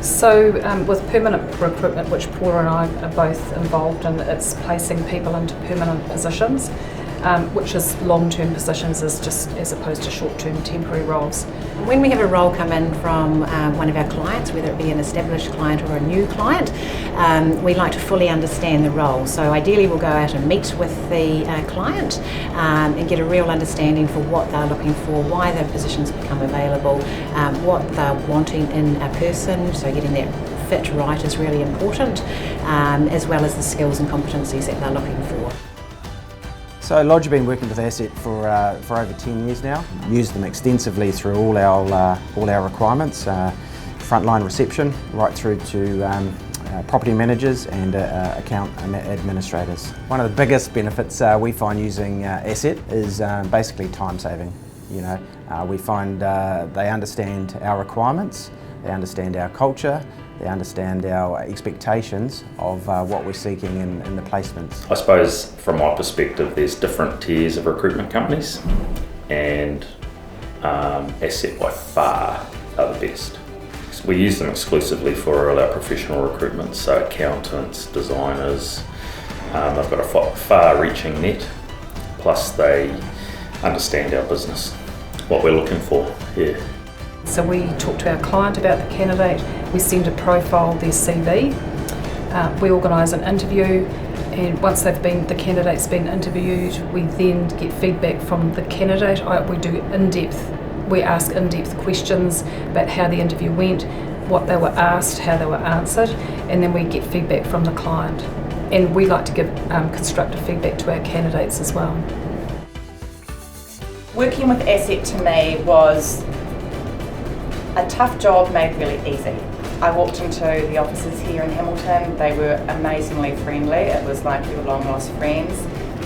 So with permanent recruitment, which Paula and I are both involved in, it's placing people into permanent positions, which is long-term positions as opposed to short-term temporary roles. When we have a role come in from one of our clients, whether it be an established client or a new client, we like to fully understand the role. So ideally we'll go out and meet with the client and get a real understanding for what they're looking for, why their positions become available, what they're wanting in a person, so getting that fit right is really important, as well as the skills and competencies that they're looking for. So Lodge have been working with Asset for over 10 years now. Used them extensively through all our requirements, frontline reception right through to property managers and account administrators. One of the biggest benefits we find using Asset is basically time saving. You know, we find they understand our requirements, they understand our culture, they understand our expectations of what we're seeking in the placements. I suppose from my perspective there's different tiers of recruitment companies, and Asset by far are the best. We use them exclusively for all our professional recruitment, so accountants, designers. They've got a far-reaching net, plus they understand our business, what we're looking for here. So we talk to our client about the candidate, we send a profile, their CV, we organise an interview, and once the candidate's been interviewed, we then get feedback from the candidate. We ask in-depth questions about how the interview went, what they were asked, how they were answered, and then we get feedback from the client. And we like to give constructive feedback to our candidates as well. Working with Asset to me was a tough job made really easy. I walked into the offices here in Hamilton, they were amazingly friendly. It was like we were long lost friends.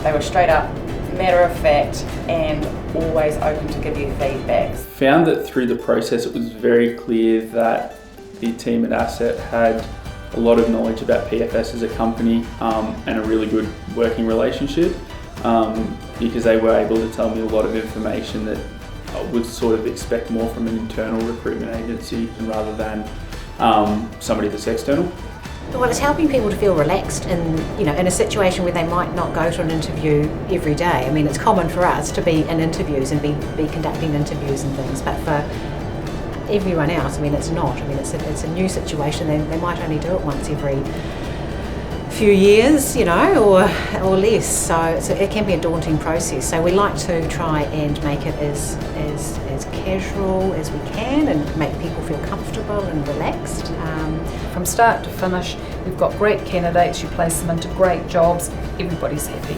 They were straight up, matter of fact, and always open to give you feedback. Found that through the process it was very clear that the team at Asset had a lot of knowledge about PFS as a company and a really good working relationship because they were able to tell me a lot of information that I would sort of expect more from an internal recruitment agency rather than somebody that's external. Well, it's helping people to feel relaxed in a situation where they might not go to an interview every day. I mean, it's common for us to be in interviews and be conducting interviews and things, but for everyone else, I mean, it's not. I mean, it's a new situation. They might only do it once every few years, or less. So it can be a daunting process. So we like to try and make it as casual as we can and make people feel comfortable and relaxed. From start to finish, we've got great candidates, you place them into great jobs, everybody's happy.